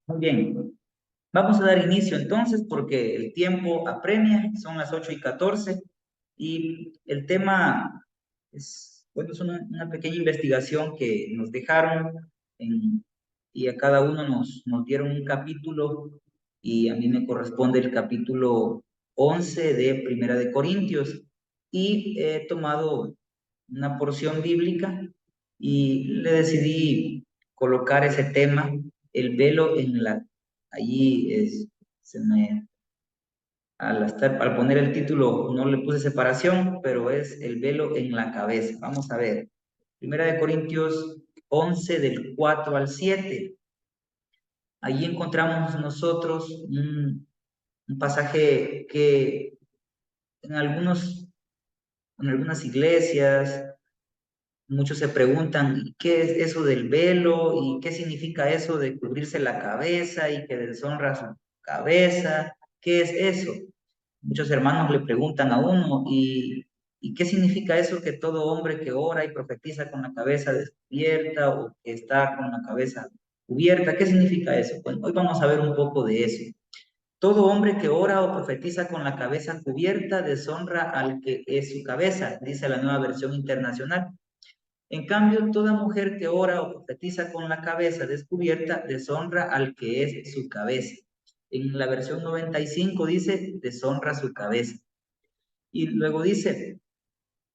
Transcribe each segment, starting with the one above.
Muy bien, vamos a dar inicio entonces porque el tiempo apremia, son las 8:14 y el tema es, bueno, es una pequeña investigación que nos dejaron y a cada uno nos dieron un capítulo y a mí me corresponde el capítulo 11 de Primera de Corintios y he tomado una porción bíblica y le decidí colocar ese tema, el velo en la, allí es, se me, al poner el título no le puse separación, pero es el velo en la cabeza. Vamos a ver, Primera de Corintios 11 del 4 al 7. Allí encontramos nosotros un pasaje que en en algunas iglesias muchos se preguntan, ¿qué es eso del velo? ¿Y qué significa eso de cubrirse la cabeza y que deshonra su cabeza? ¿Qué es eso? Muchos hermanos le preguntan a uno, ¿y qué significa eso que todo hombre que ora y profetiza con la cabeza descubierta o que está con la cabeza cubierta? ¿Qué significa eso? Bueno, hoy vamos a ver un poco de eso. Todo hombre que ora o profetiza con la cabeza cubierta deshonra al que es su cabeza, dice la Nueva Versión Internacional. En cambio, toda mujer que ora o profetiza con la cabeza descubierta deshonra al que es su cabeza. En la versión 95 dice, deshonra su cabeza. Y luego dice,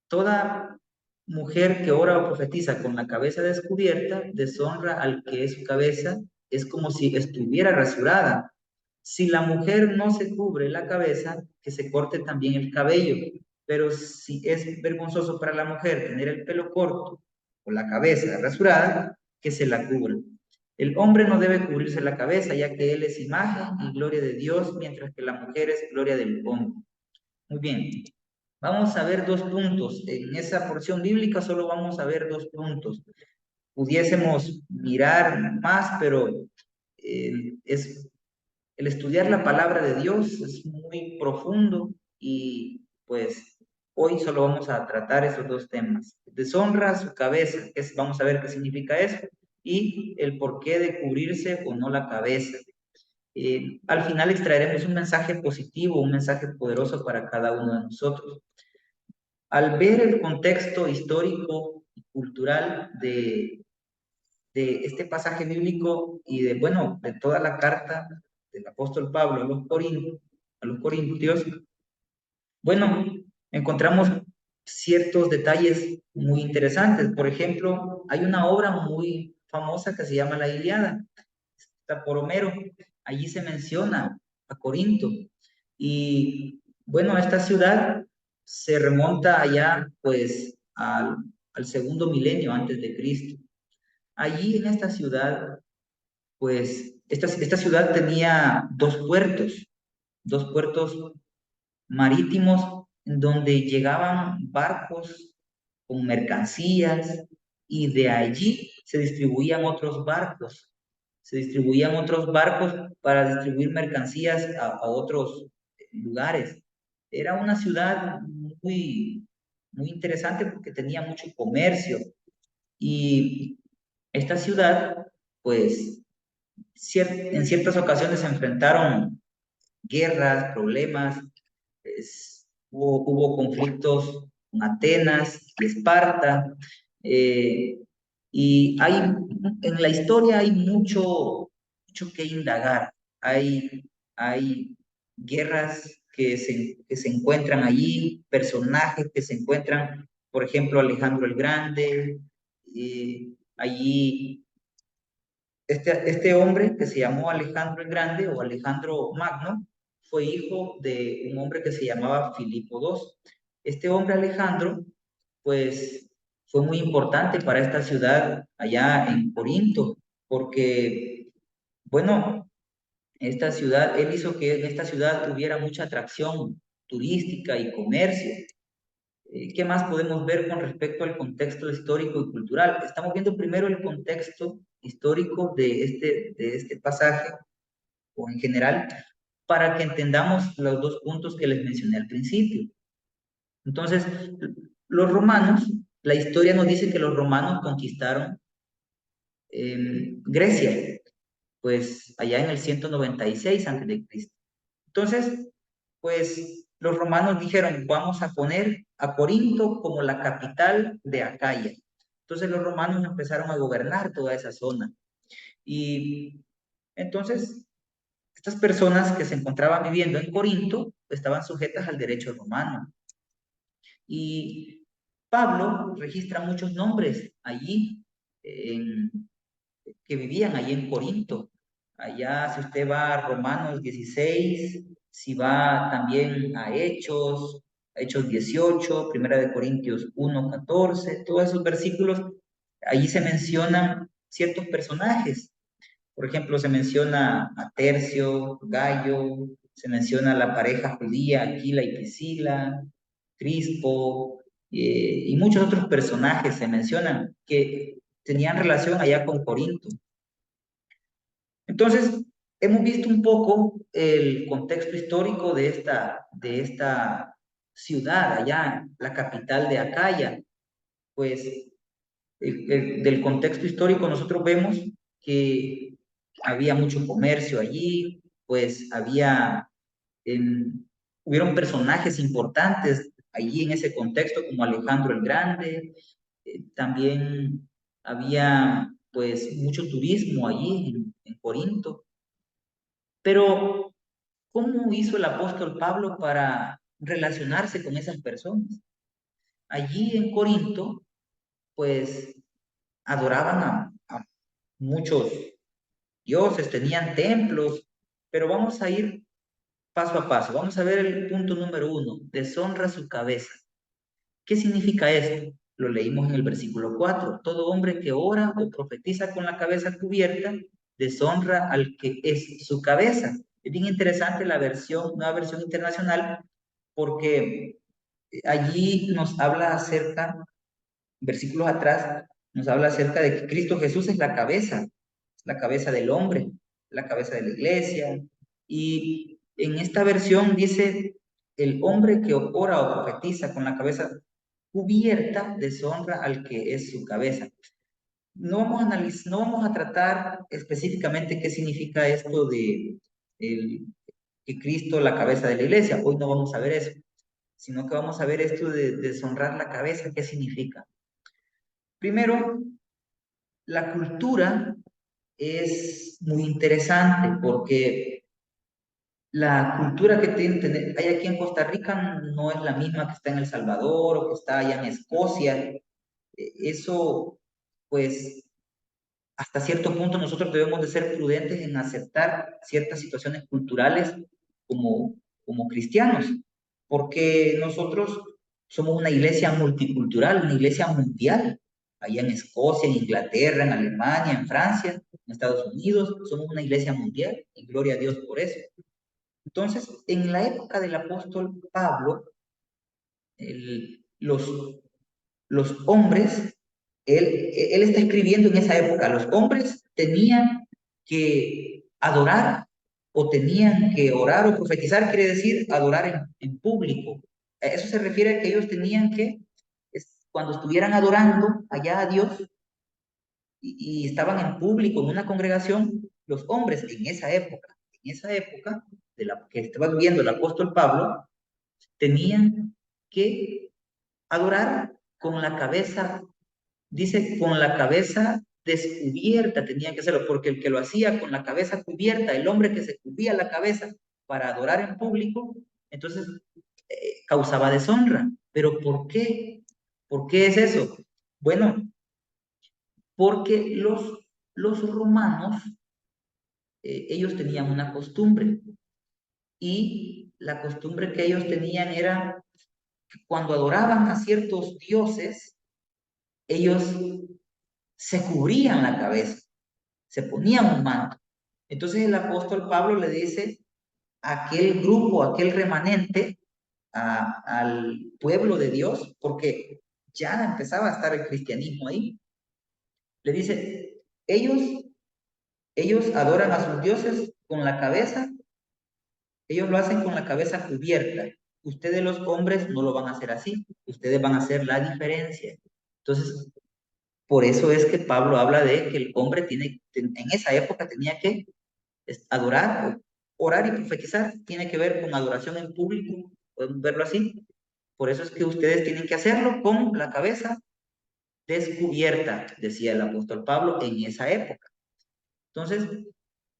toda mujer que ora o profetiza con la cabeza descubierta deshonra al que es su cabeza, es como si estuviera rasurada. Si la mujer no se cubre la cabeza, que se corte también el cabello. Pero si es vergonzoso para la mujer tener el pelo corto o la cabeza rasurada, que se la cubra. El hombre no debe cubrirse la cabeza, ya que él es imagen y gloria de Dios, mientras que la mujer es gloria del hombre. Muy bien, vamos a ver dos puntos. En esa porción bíblica solo vamos a ver dos puntos. Pudiésemos mirar más, pero es el estudiar la palabra de Dios es muy profundo y pues hoy solo vamos a tratar esos dos temas. Deshonra su cabeza, vamos a ver qué significa eso, y el porqué de cubrirse o no la cabeza. Al final extraeremos un mensaje positivo, un mensaje poderoso para cada uno de nosotros. Al ver el contexto histórico y cultural de este pasaje bíblico y de, bueno, de toda la carta del apóstol Pablo a los Corintios, bueno, encontramos ciertos detalles muy interesantes. Por ejemplo, hay una obra muy famosa que se llama La Ilíada, está por Homero. Allí se menciona a Corinto. Y bueno, esta ciudad se remonta allá, pues, al segundo milenio antes de Cristo. Allí en esta ciudad, pues, esta ciudad tenía dos puertos marítimos en donde llegaban barcos con mercancías y de allí se distribuían otros barcos para distribuir mercancías a otros lugares. Era una ciudad muy interesante porque tenía mucho comercio y esta ciudad, pues, en ciertas ocasiones se enfrentaron guerras, problemas, hubo conflictos con Atenas y Esparta, eh, y en la historia hay mucho que indagar. Hay guerras que se encuentran allí, personajes que se encuentran, por ejemplo, Alejandro el Grande, allí este hombre que se llamó Alejandro el Grande o Alejandro Magno fue hijo de un hombre que se llamaba Filipo II. Este hombre Alejandro, pues, fue muy importante para esta ciudad allá en Corinto, porque, bueno, él hizo que en esta ciudad tuviera mucha atracción turística y comercio. ¿Qué más podemos ver con respecto al contexto histórico y cultural? Estamos viendo primero el contexto histórico de este pasaje, o en general, para que entendamos los dos puntos que les mencioné al principio. Entonces, los romanos, la historia nos dice que los romanos conquistaron Grecia pues allá en el 196 a.C. Entonces, pues los romanos dijeron, vamos a poner a Corinto como la capital de Acaya. Entonces los romanos empezaron a gobernar toda esa zona. Y entonces estas personas que se encontraban viviendo en Corinto estaban sujetas al derecho romano. Y Pablo registra muchos nombres allí en, que vivían allí en Corinto. Allá, si usted va a Romanos 16, si va también a Hechos, Hechos 18, Primera de Corintios 1, 14, todos esos versículos, allí se mencionan ciertos personajes. Por ejemplo, se menciona a Tercio, Gallo, se menciona la pareja judía, Aquila y Priscila, Crispo, y muchos otros personajes se mencionan que tenían relación allá con Corinto. Entonces, hemos visto un poco el contexto histórico de esta ciudad allá, la capital de Acaya. Pues del contexto histórico nosotros vemos que había mucho comercio allí, pues hubieron personajes importantes allí en ese contexto como Alejandro el Grande, también había pues mucho turismo allí en Corinto. Pero, ¿cómo hizo el apóstol Pablo para relacionarse con esas personas? Allí en Corinto, pues adoraban a muchos dioses, tenían templos, pero vamos a ir paso a paso. Vamos a ver el punto número 1, deshonra su cabeza. ¿Qué significa esto? Lo leímos en el versículo 4. Todo hombre que ora o profetiza con la cabeza cubierta deshonra al que es su cabeza. Es bien interesante la versión, nueva versión internacional, porque allí nos habla acerca, versículos atrás, nos habla acerca de que Cristo Jesús es la cabeza del hombre, la cabeza de la iglesia. Y en esta versión dice, el hombre que ora o profetiza con la cabeza cubierta deshonra al que es su cabeza. No vamos a tratar específicamente qué significa esto de que Cristo la cabeza de la iglesia. Hoy no vamos a ver eso, sino que vamos a ver esto de deshonrar la cabeza, qué significa. Primero, la cultura es muy interesante porque la cultura que hay aquí en Costa Rica no es la misma que está en El Salvador o que está allá en Escocia. Eso, pues, hasta cierto punto nosotros debemos de ser prudentes en aceptar ciertas situaciones culturales como, como cristianos, porque nosotros somos una iglesia multicultural, una iglesia mundial. Allá en Escocia, en Inglaterra, en Alemania, en Francia, en Estados Unidos, somos una iglesia mundial y gloria a Dios por eso. Entonces, en la época del apóstol Pablo, los hombres, él está escribiendo en esa época, los hombres tenían que adorar o tenían que orar o profetizar, quiere decir adorar en público. A eso se refiere a que ellos tenían que, cuando estuvieran adorando allá a Dios y estaban en público, en una congregación, los hombres en esa época de la que estaba viviendo el apóstol Pablo, tenían que adorar con la cabeza, dice, con la cabeza descubierta, tenía que hacerlo, porque el que lo hacía con la cabeza cubierta, el hombre que se cubría la cabeza para adorar en público, entonces causaba deshonra. ¿Pero por qué? ¿Por qué es eso? Bueno, porque los romanos, ellos tenían una costumbre, y la costumbre que ellos tenían era que cuando adoraban a ciertos dioses, ellos se cubrían la cabeza, se ponían un manto. Entonces el apóstol Pablo le dice a aquel grupo, a aquel remanente, al pueblo de Dios, porque ya empezaba a estar el cristianismo ahí, le dice, ellos adoran a sus dioses con la cabeza, ellos lo hacen con la cabeza cubierta. Ustedes los hombres no lo van a hacer así, ustedes van a hacer la diferencia. Entonces, Por eso es que Pablo habla de que el hombre en esa época tenía que adorar, orar y profetizar. Tiene que ver con adoración en público, podemos verlo así. Por eso es que ustedes tienen que hacerlo con la cabeza descubierta, decía el apóstol Pablo en esa época. Entonces,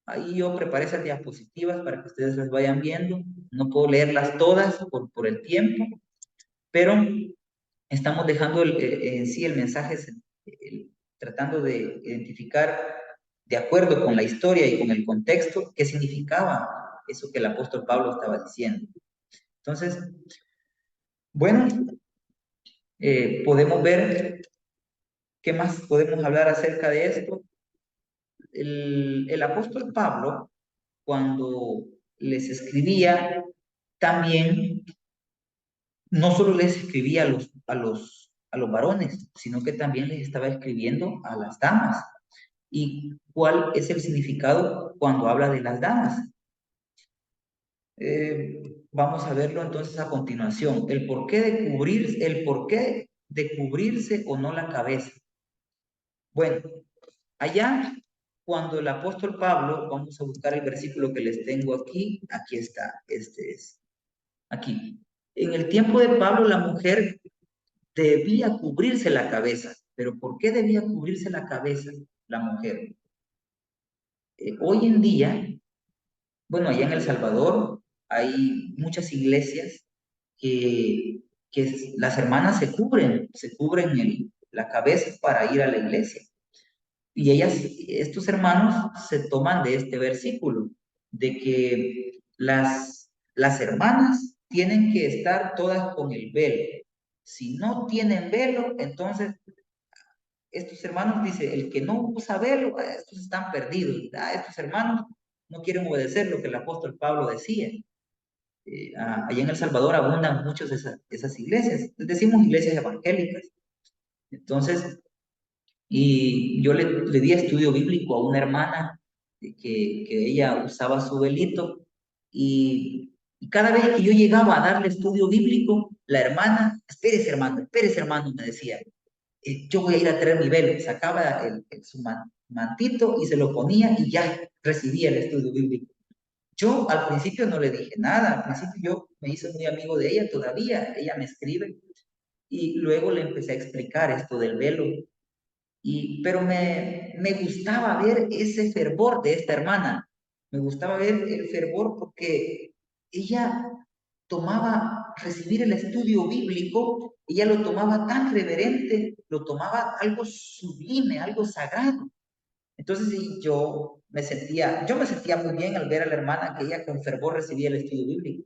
ahí yo preparé esas diapositivas para que ustedes las vayan viendo. No puedo leerlas todas por el tiempo, pero estamos dejando en sí el mensaje, tratando de identificar, de acuerdo con la historia y con el contexto, qué significaba eso que el apóstol Pablo estaba diciendo. Entonces, bueno, podemos ver qué más podemos hablar acerca de esto. El apóstol Pablo, cuando les escribía, también no solo les escribía a los varones, sino que también les estaba escribiendo a las damas. ¿Y cuál es el significado cuando habla de las damas? Vamos a verlo entonces a continuación. El porqué de cubrirse o no la cabeza. Bueno, allá cuando el apóstol Pablo, vamos a buscar el versículo que les tengo aquí, aquí está, este es, aquí. En el tiempo de Pablo la mujer debía cubrirse la cabeza, pero ¿por qué debía cubrirse la cabeza la mujer? Hoy en día, bueno, allá en El Salvador hay muchas iglesias que las hermanas se cubren la cabeza para ir a la iglesia. Y estos hermanos se toman de este versículo, de que las hermanas tienen que estar todas con el velo. Si no tienen velo, entonces estos hermanos, dice, el que no usa velo, estos están perdidos. Estos hermanos no quieren obedecer lo que el apóstol Pablo decía. Allá en El Salvador abundan muchas de esas iglesias. Les decimos iglesias evangélicas. Entonces, y yo le di estudio bíblico a una hermana que ella usaba su velito y cada vez que yo llegaba a darle estudio bíblico, la hermana, espérese hermano, me decía, yo voy a ir a traer mi velo. Sacaba su mantito y se lo ponía y ya recibía el estudio bíblico. Yo al principio no le dije nada, al principio yo me hice muy amigo de ella todavía, ella me escribe y luego le empecé a explicar esto del velo. Pero me gustaba ver ese fervor de esta hermana, me gustaba ver el fervor porque ella tomaba recibir el estudio bíblico, ella lo tomaba tan reverente, lo tomaba algo sublime, algo sagrado. Entonces sí, yo me sentía muy bien al ver a la hermana que ella con fervor recibía el estudio bíblico.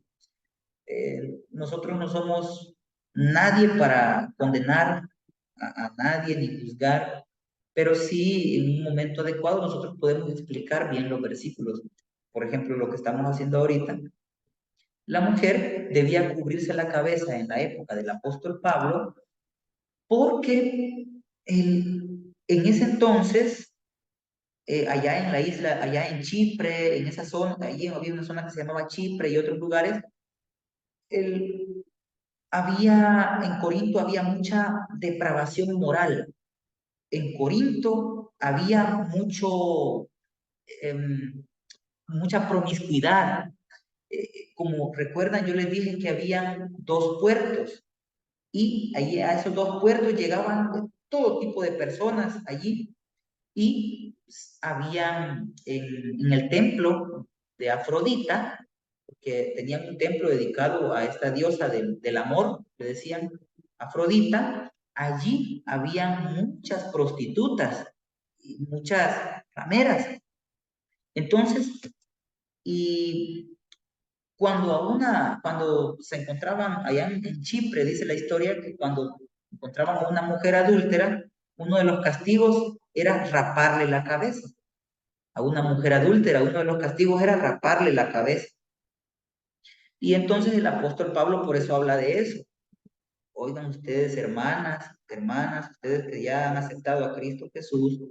Nosotros no somos nadie para condenar a nadie ni juzgar, pero sí en un momento adecuado nosotros podemos explicar bien los versículos. Por ejemplo, lo que estamos haciendo ahorita. La mujer debía cubrirse la cabeza en la época del apóstol Pablo porque en ese entonces, allá en la isla, allá en Chipre, en esa zona, allí había una zona que se llamaba Chipre y otros lugares, el, en Corinto había mucha depravación moral. En Corinto había mucha promiscuidad. Como recuerdan, yo les dije que había dos puertos y allí a esos dos puertos llegaban todo tipo de personas allí y habían en el templo de Afrodita, que tenían un templo dedicado a esta diosa del amor, le decían Afrodita, allí habían muchas prostitutas y muchas rameras. Entonces, y cuando se encontraban allá en Chipre, dice la historia que cuando encontraban a una mujer adúltera, uno de los castigos era raparle la cabeza. A una mujer adúltera, uno de los castigos era raparle la cabeza. Y entonces el apóstol Pablo por eso habla de eso. Oigan ustedes, hermanas, ustedes que ya han aceptado a Cristo Jesús,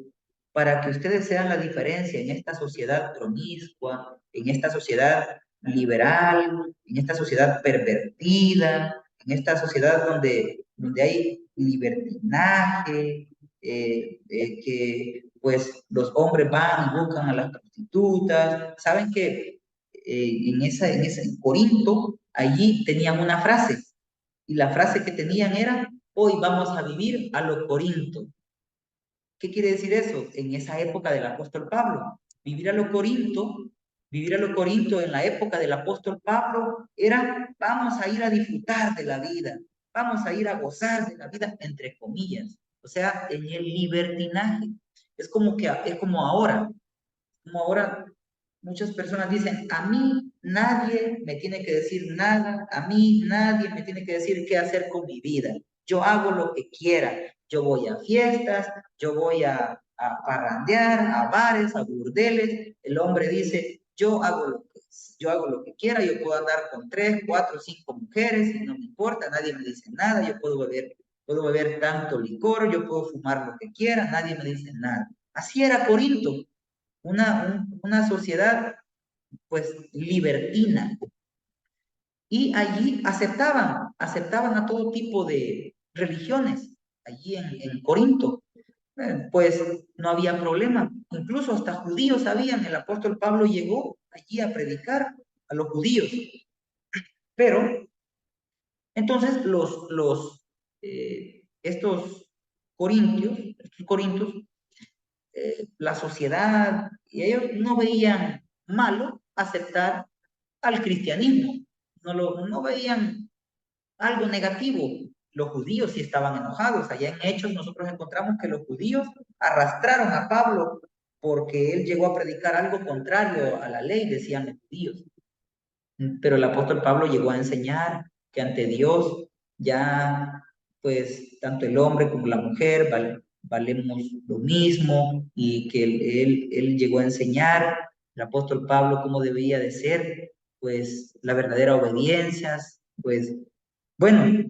para que ustedes sean la diferencia en esta sociedad promiscua, en esta sociedad liberal, en esta sociedad pervertida, en esta sociedad donde hay libertinaje, que pues los hombres van y buscan a las prostitutas. Saben que en Corinto, allí tenían una frase, y la frase que tenían era, hoy vamos a vivir a lo Corinto. ¿Qué quiere decir eso? En esa época del apóstol Pablo, vivir a lo Corinto en la época del apóstol Pablo era, vamos a ir a disfrutar de la vida, vamos a ir a gozar de la vida, entre comillas, o sea, en el libertinaje. Es como ahora muchas personas dicen, a mí nadie me tiene que decir nada, a mí nadie me tiene que decir qué hacer con mi vida. Yo hago lo que quiera. Yo voy a fiestas, yo voy a parrandear, a bares, a burdeles. El hombre dice, yo hago lo que quiera, yo puedo andar con 3, 4, 5 mujeres, y no me importa, nadie me dice nada, yo puedo beber tanto licor, yo puedo fumar lo que quiera, nadie me dice nada. Así era Corinto, una sociedad pues libertina. Y allí aceptaban a todo tipo de religiones, allí en Corinto. Pues no había problema. Incluso hasta judíos sabían, el apóstol Pablo llegó allí a predicar a los judíos. Pero entonces estos corintios, la sociedad y ellos no veían malo aceptar al cristianismo, no veían algo negativo. Los judíos sí estaban enojados. Allá en Hechos nosotros encontramos que los judíos arrastraron a Pablo porque él llegó a predicar algo contrario a la ley, decían los judíos. Pero el apóstol Pablo llegó a enseñar que ante Dios ya, pues, tanto el hombre como la mujer valemos lo mismo, y que él llegó a enseñar, el apóstol Pablo, cómo debía de ser, pues, la verdadera obediencia, pues, bueno,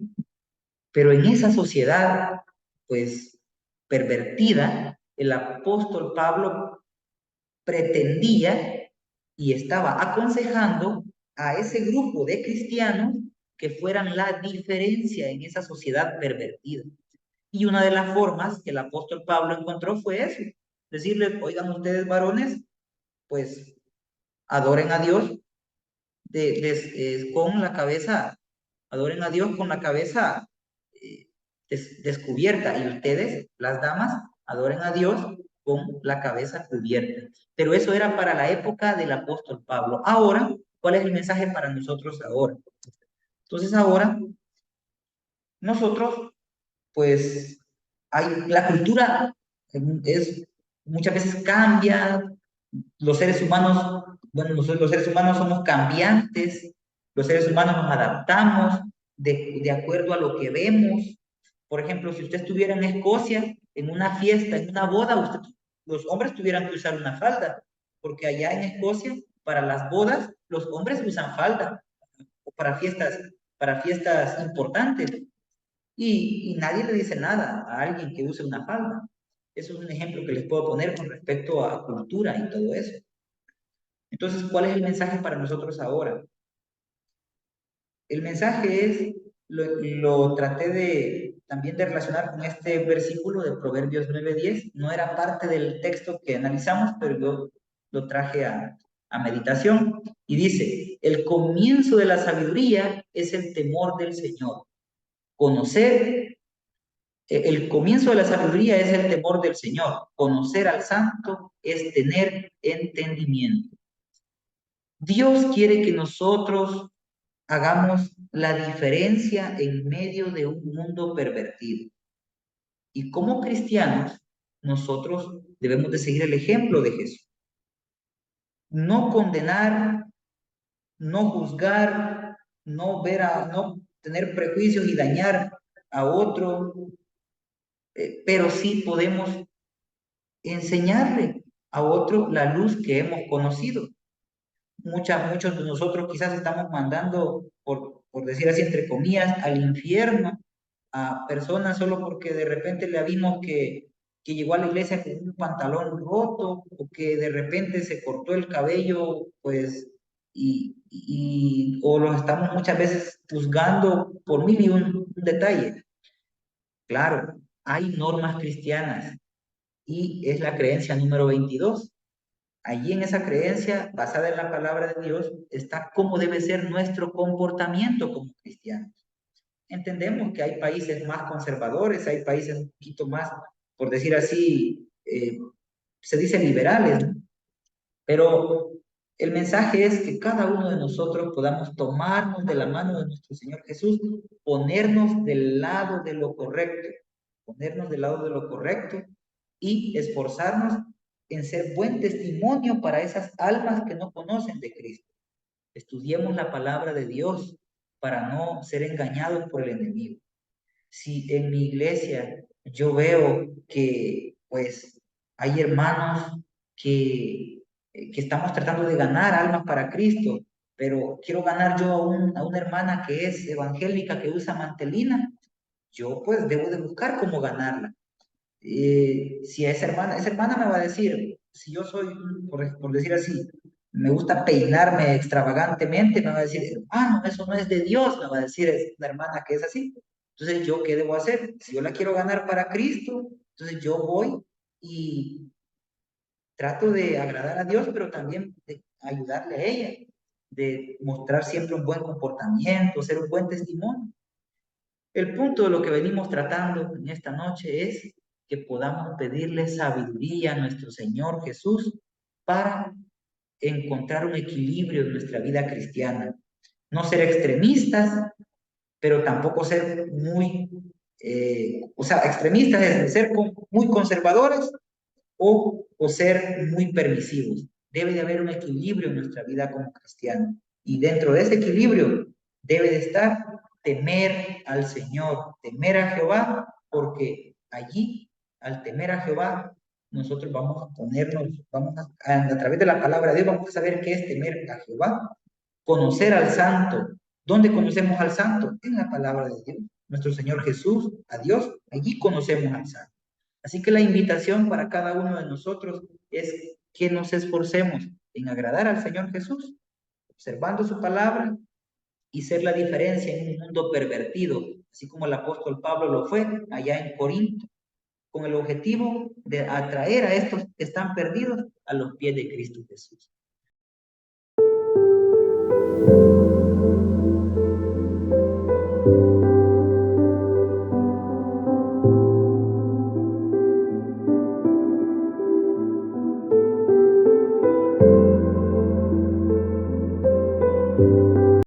pero en esa sociedad, pues, pervertida, el apóstol Pablo pretendía y estaba aconsejando a ese grupo de cristianos que fueran la diferencia en esa sociedad pervertida. Y una de las formas que el apóstol Pablo encontró fue eso, decirles, oigan ustedes varones, pues adoren a Dios con la cabeza, adoren a Dios con la cabeza descubierta, y ustedes, las damas, adoren a Dios con la cabeza cubierta. Pero eso era para la época del apóstol Pablo. Ahora, ¿cuál es el mensaje para nosotros ahora? Entonces ahora, nosotros, pues, la cultura es, muchas veces cambia, los seres humanos, bueno, los seres humanos somos cambiantes, los seres humanos nos adaptamos de acuerdo a lo que vemos. Por ejemplo, si usted estuviera en Escocia, en una fiesta, en una boda, los hombres tuvieran que usar una falda, porque allá en Escocia, para las bodas, los hombres usan falda, o para fiestas importantes, y nadie le dice nada a alguien que use una falda. Eso es un ejemplo que les puedo poner con respecto a cultura y todo eso. Entonces, ¿cuál es el mensaje para nosotros ahora? El mensaje es, lo traté también de relacionar con este versículo de Proverbios 9:10. No era parte del texto que analizamos, pero yo lo traje a meditación. Y dice, el comienzo de la sabiduría es el temor del Señor. El comienzo de la sabiduría es el temor del Señor. Conocer al santo es tener entendimiento. Dios quiere que nosotros hagamos la diferencia en medio de un mundo pervertido. Y como cristianos, nosotros debemos de seguir el ejemplo de Jesús. No condenar, no juzgar, no tener prejuicios y dañar a otro, pero sí podemos enseñarle a otro la luz que hemos conocido. Muchos de nosotros quizás estamos mandando, por decir así, entre comillas, al infierno a personas solo porque de repente le vimos que llegó a la iglesia con un pantalón roto, o que de repente se cortó el cabello, pues, o los estamos muchas veces juzgando por mil y un detalle. Claro, hay normas cristianas y es la creencia número 22. Allí en esa creencia, basada en la palabra de Dios, está cómo debe ser nuestro comportamiento como cristianos. Entendemos que hay países más conservadores, hay países un poquito más, por decir así, se dice liberales, ¿no? Pero el mensaje es que cada uno de nosotros podamos tomarnos de la mano de nuestro Señor Jesús, ponernos del lado de lo correcto, ponernos del lado de lo correcto y esforzarnos en ser buen testimonio para esas almas que no conocen de Cristo. Estudiemos la palabra de Dios para no ser engañados por el enemigo. Si en mi iglesia yo veo que pues hay hermanos que estamos tratando de ganar almas para Cristo, pero quiero ganar yo a una hermana que es evangélica, que usa mantelina, yo pues debo de buscar cómo ganarla. Si esa hermana me va a decir, si yo soy, por decir así, me gusta peinarme extravagantemente, me va a decir, hermano, eso no es de Dios, me va a decir es una hermana que es así. Entonces, ¿yo qué debo hacer? Si yo la quiero ganar para Cristo, entonces yo voy y trato de agradar a Dios, pero también de ayudarle a ella, de mostrar siempre un buen comportamiento, ser un buen testimonio. El punto de lo que venimos tratando en esta noche es que podamos pedirle sabiduría a nuestro Señor Jesús para encontrar un equilibrio en nuestra vida cristiana. No ser extremistas, pero tampoco ser muy, extremistas es ser muy conservadores o ser muy permisivos. Debe de haber un equilibrio en nuestra vida como cristianos. Y dentro de ese equilibrio debe de estar temer al Señor, temer a Jehová, porque allí, al temer a Jehová, nosotros vamos a ponernos, a través de la palabra de Dios, vamos a saber qué es temer a Jehová, conocer al Santo. ¿Dónde conocemos al Santo? En la palabra de Dios. Nuestro Señor Jesús, a Dios, allí conocemos al Santo. Así que la invitación para cada uno de nosotros es que nos esforcemos en agradar al Señor Jesús, observando su palabra y ser la diferencia en un mundo pervertido, así como el apóstol Pablo lo fue allá en Corinto, con el objetivo de atraer a estos que están perdidos a los pies de Cristo Jesús.